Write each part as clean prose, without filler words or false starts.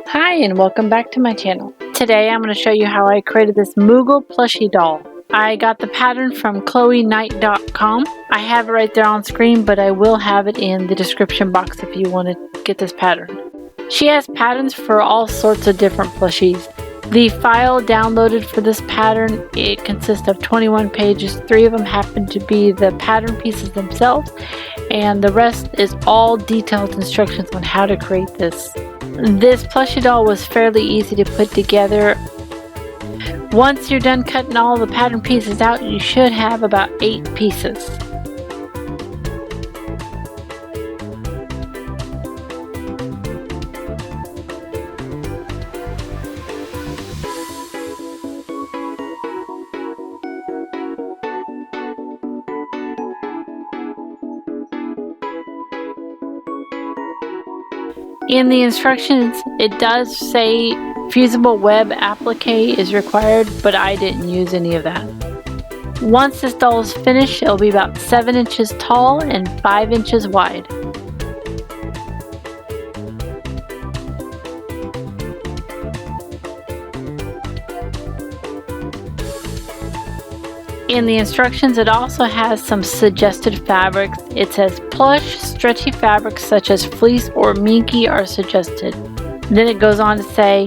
Hi and welcome back to my channel. Today I'm going to show you how I created this Moogle Plushie doll. I got the pattern from chloeknight.com. I have it right there on screen, but I will have it in the description box if you want to get this pattern. She has patterns for all sorts of different plushies. The file downloaded for this pattern, it consists of 21 pages. 3 of them happen to be the pattern pieces themselves, and the rest is all detailed instructions on how to create this. This plushie doll was fairly easy to put together. Once you're done cutting all the pattern pieces out, you should have about 8 pieces. In the instructions, it does say fusible web applique is required, but I didn't use any of that. Once this doll is finished, it'll be about 7 inches tall and 5 inches wide. In the instructions, it also has some suggested fabrics. It says plush, stretchy fabrics such as fleece or minky are suggested. Then it goes on to say,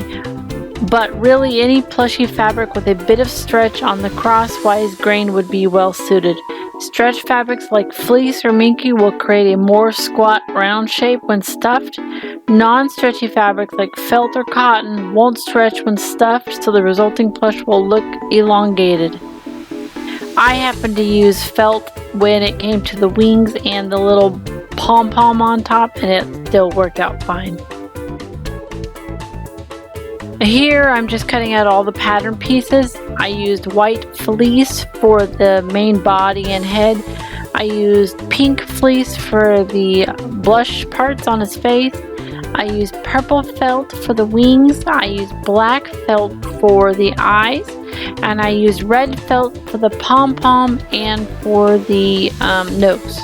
but really any plushy fabric with a bit of stretch on the crosswise grain would be well suited. Stretch fabrics like fleece or minky will create a more squat round shape when stuffed. Non-stretchy fabrics like felt or cotton won't stretch when stuffed, so the resulting plush will look elongated. I happened to use felt when it came to the wings and the little pom-pom on top, and it still worked out fine. Here I'm just cutting out all the pattern pieces. I used white fleece for the main body and head. I used pink fleece for the blush parts on his face. I used purple felt for the wings. I used black felt for the eyes. And I used red felt for the pom-pom and for the nose.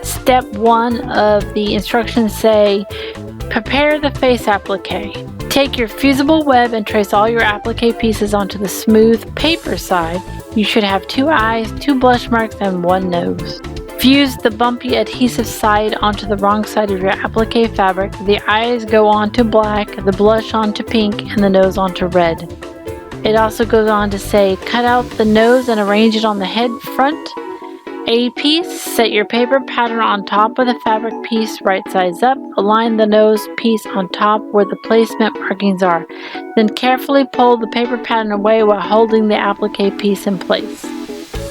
Step 1 of the instructions say, prepare the face applique. Take your fusible web and trace all your applique pieces onto the smooth paper side. You should have 2 eyes, 2 blush marks, and 1 nose. Fuse the bumpy adhesive side onto the wrong side of your applique fabric. The eyes go onto black, the blush onto pink, and the nose onto red. It also goes on to say, cut out the nose and arrange it on the head front. A piece, set your paper pattern on top of the fabric piece right sides up. Align the nose piece on top where the placement markings are. Then carefully pull the paper pattern away while holding the applique piece in place.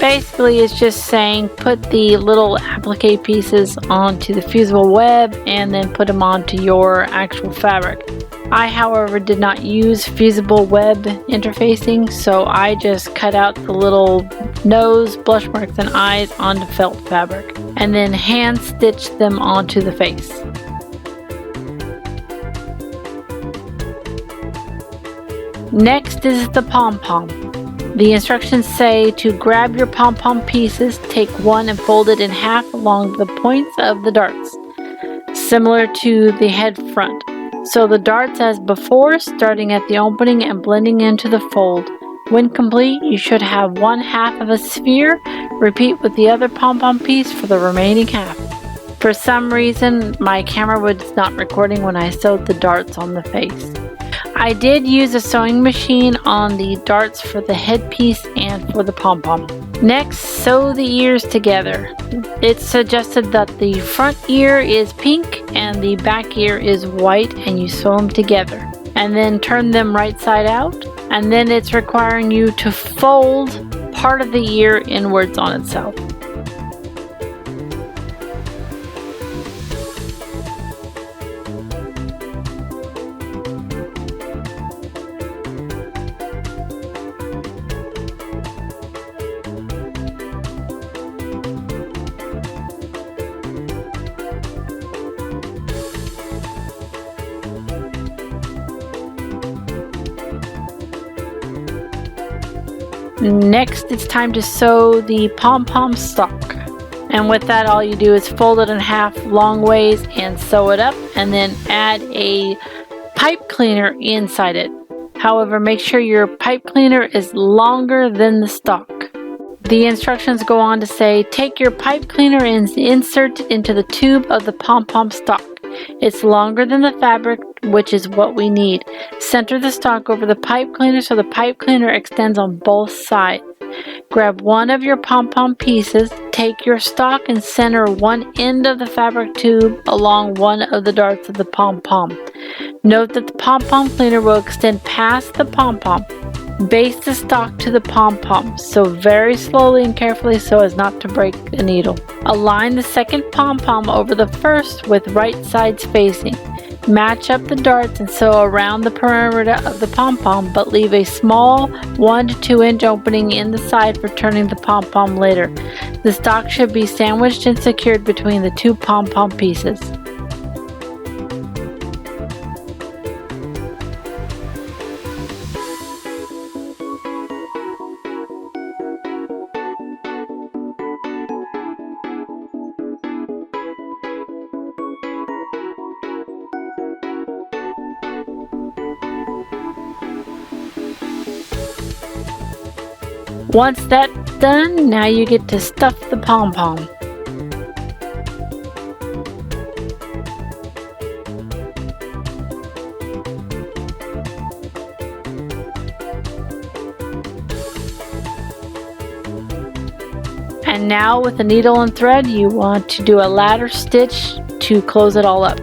Basically, it's just saying put the little applique pieces onto the fusible web and then put them onto your actual fabric. I, however, did not use fusible web interfacing, so I just cut out the little nose, blush marks, and eyes onto felt fabric, and then hand stitched them onto the face. Next is the pom-pom. The instructions say to grab your pom-pom pieces, take one and fold it in half along the points of the darts, similar to the head front. So the darts as before, starting at the opening and blending into the fold. When complete, you should have one half of a sphere. Repeat with the other pom-pom piece for the remaining half. For some reason, my camera was not recording when I sewed the darts on the face. I did use a sewing machine on the darts for the headpiece and for the pom-pom. Next, sew the ears together. It's suggested that the front ear is pink and the back ear is white, and you sew them together. And then turn them right side out. And then it's requiring you to fold part of the ear inwards on itself. Next, it's time to sew the pom-pom stalk. And with that, all you do is fold it in half long ways and sew it up, and then add a pipe cleaner inside it. However, make sure your pipe cleaner is longer than the stalk. The instructions go on to say, take your pipe cleaner and insert it into the tube of the pom-pom stalk. It's longer than the fabric, which is what we need. Center the stalk over the pipe cleaner so the pipe cleaner extends on both sides. Grab one of your pom-pom pieces, take your stalk and center one end of the fabric tube along one of the darts of the pom-pom. Note that the pom-pom cleaner will extend past the pom-pom. Baste the stalk to the pom-pom, sew very slowly and carefully so as not to break a needle. Align the second pom-pom over the first with right sides facing. Match up the darts and sew around the perimeter of the pom-pom, but leave a small 1 to 2 inch opening in the side for turning the pom-pom later. The stalk should be sandwiched and secured between the two pom-pom pieces. Once that's done, now you get to stuff the pom-pom. And now with a needle and thread, you want to do a ladder stitch to close it all up.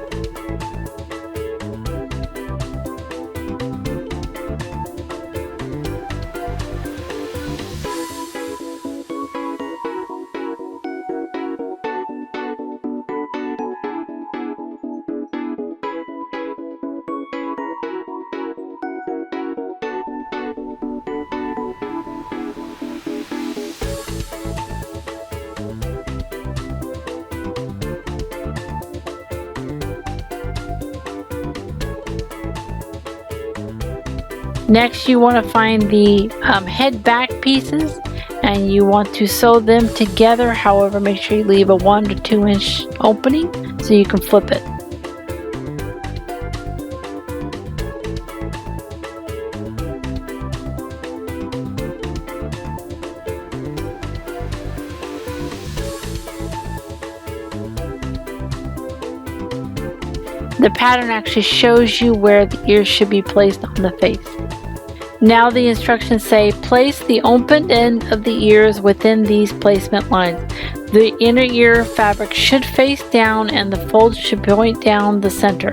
Next, you want to find the head back pieces, and you want to sew them together. However, make sure you leave a 1 to 2 inch opening so you can flip it. The pattern actually shows you where the ears should be placed on the face. Now the instructions say, place the open end of the ears within these placement lines. The inner ear fabric should face down and the folds should point down the center.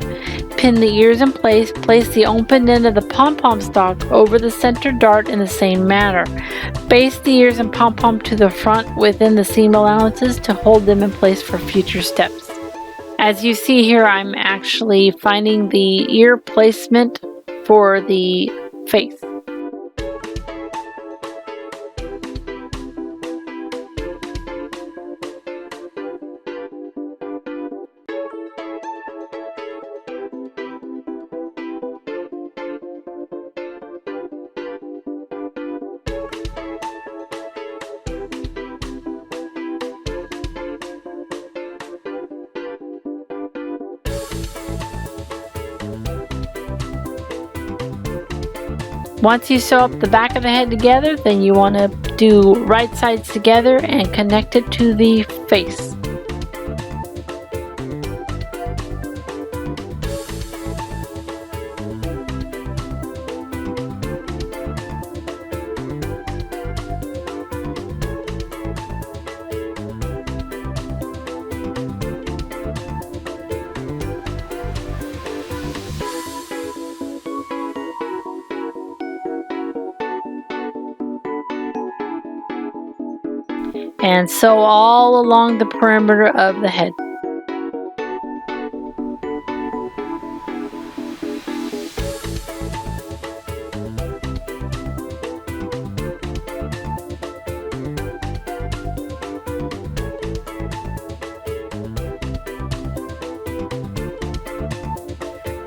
Pin the ears in place. Place the open end of the pom-pom stalk over the center dart in the same manner. Baste the ears and pom-pom to the front within the seam allowances to hold them in place for future steps. As you see here, I'm actually finding the ear placement for the face. Once you sew up the back of the head together, then you want to do right sides together and connect it to the face. And sew all along the perimeter of the head.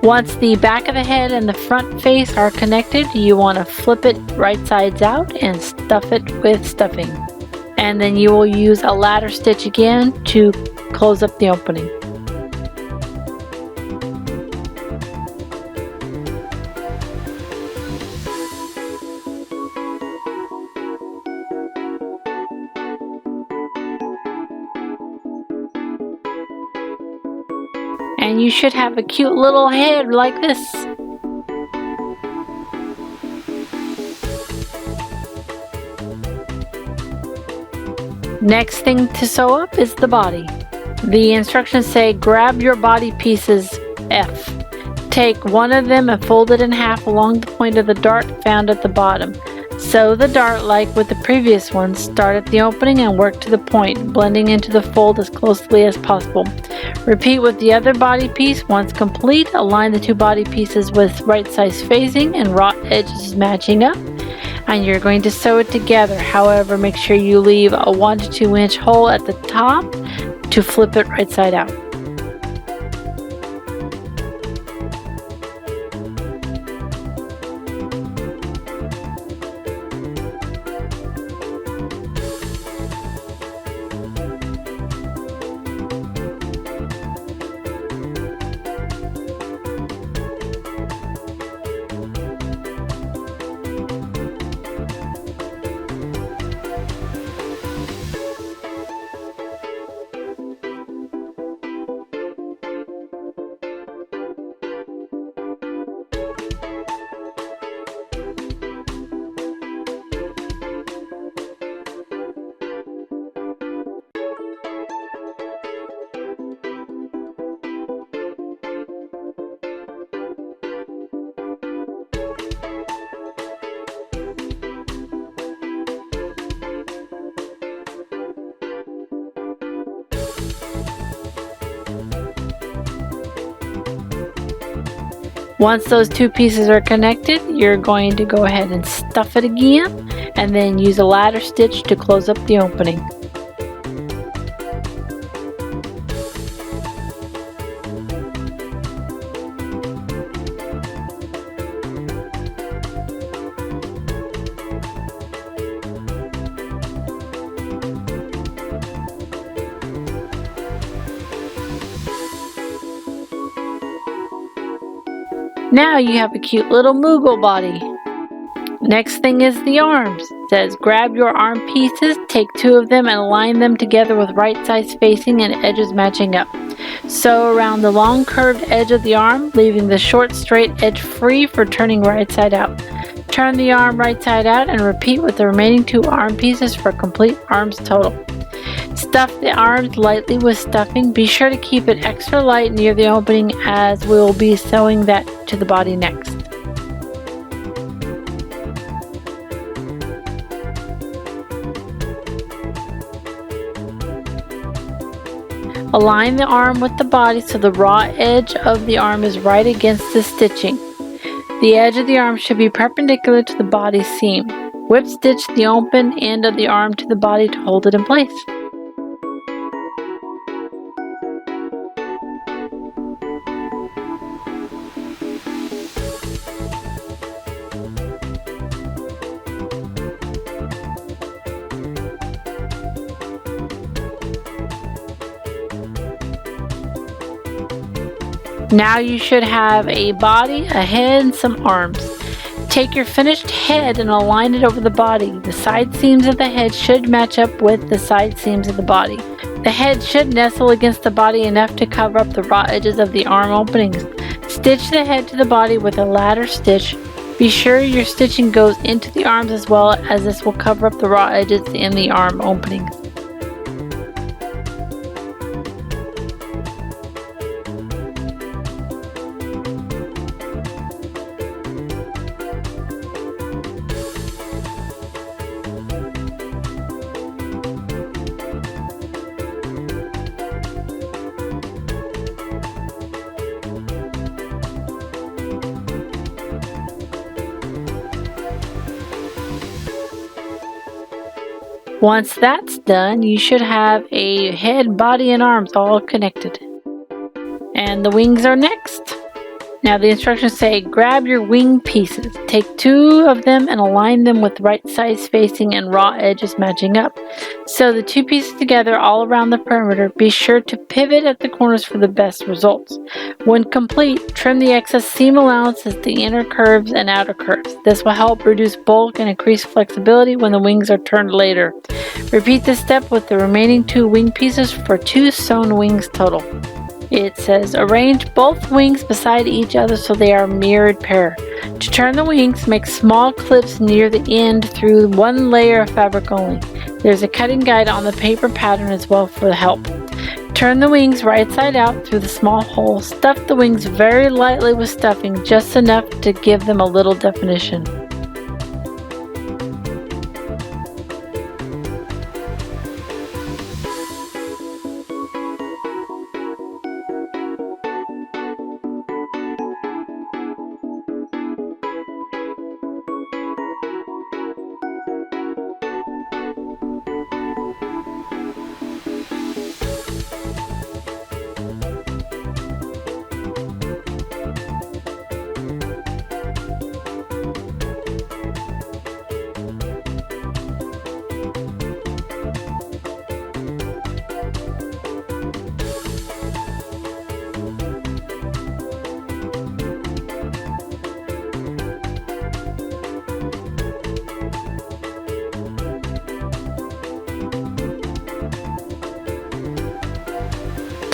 Once the back of the head and the front face are connected, you want to flip it right sides out and stuff it with stuffing. And then you will use a ladder stitch again to close up the opening. And you should have a cute little head like this. Next thing to sew up is the body. The instructions say grab your body pieces F. Take one of them and fold it in half along the point of the dart found at the bottom. Sew the dart like with the previous ones. Start at the opening and work to the point, blending into the fold as closely as possible. Repeat with the other body piece. Once complete, align the two body pieces with right size facing and raw edges matching up. And you're going to sew it together. However, make sure you leave a 1 to 2 inch hole at the top to flip it right side out. Once those two pieces are connected, you're going to go ahead and stuff it again, and then use a ladder stitch to close up the opening. Now you have a cute little Moogle body. Next thing is the arms. It says grab your arm pieces, take two of them and align them together with right size facing and edges matching up. Sew around the long curved edge of the arm, leaving the short straight edge free for turning right side out. Turn the arm right side out and repeat with the remaining two arm pieces for complete arms total. Stuff the arms lightly with stuffing. Be sure to keep it extra light near the opening as we will be sewing that to the body next. Align the arm with the body so the raw edge of the arm is right against the stitching. The edge of the arm should be perpendicular to the body seam. Whip stitch the open end of the arm to the body to hold it in place. Now you should have a body, a head, and some arms. Take your finished head and align it over the body. The side seams of the head should match up with the side seams of the body. The head should nestle against the body enough to cover up the raw edges of the arm openings. Stitch the head to the body with a ladder stitch. Be sure your stitching goes into the arms as well, as this will cover up the raw edges in the arm openings. Once that's done, you should have a head, body, and arms all connected. And the wings are next. Now the instructions say, grab your wing pieces. Take 2 of them and align them with right side spacing and raw edges matching up. Sew the 2 pieces together all around the perimeter. Be sure to pivot at the corners for the best results. When complete, trim the excess seam allowances, the inner curves and outer curves. This will help reduce bulk and increase flexibility when the wings are turned later. Repeat this step with the remaining 2 wing pieces for 2 sewn wings total. It says, arrange both wings beside each other so they are a mirrored pair. To turn the wings, make small clips near the end through 1 layer of fabric only. There's a cutting guide on the paper pattern as well for help. Turn the wings right side out through the small hole. Stuff the wings very lightly with stuffing, just enough to give them a little definition.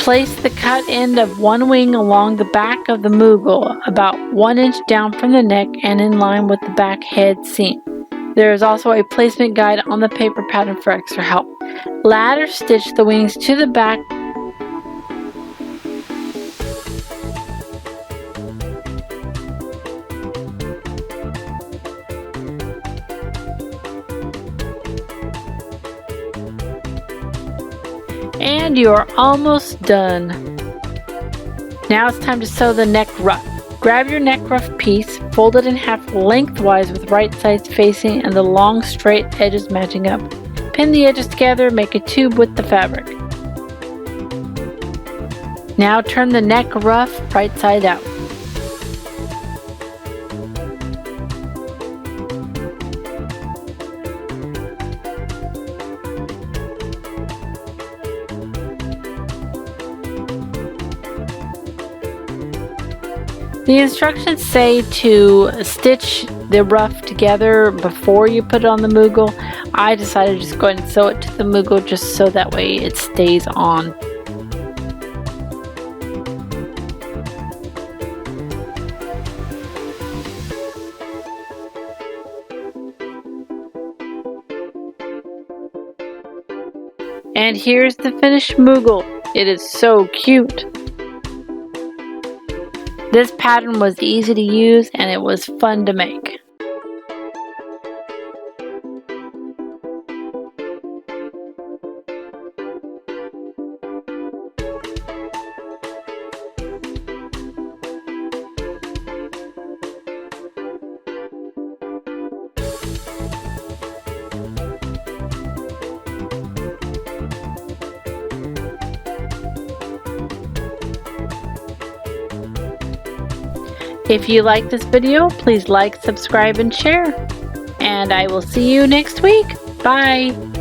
Place the cut end of one wing along the back of the Moogle, about 1 inch down from the neck and in line with the back head seam. There is also a placement guide on the paper pattern for extra help. Ladder stitch the wings to the back . And you are almost done. Now it's time to sew the neck ruff. Grab your neck ruff piece, fold it in half lengthwise with right sides facing and the long straight edges matching up. Pin the edges together, make a tube with the fabric. Now turn the neck ruff right side out. The instructions say to stitch the ruff together before you put it on the Moogle. I decided to just go ahead and sew it to the Moogle just so that way it stays on. And here's the finished Moogle. It is so cute. This pattern was easy to use and it was fun to make. If you like this video, please like, subscribe, and share. And I will see you next week. Bye!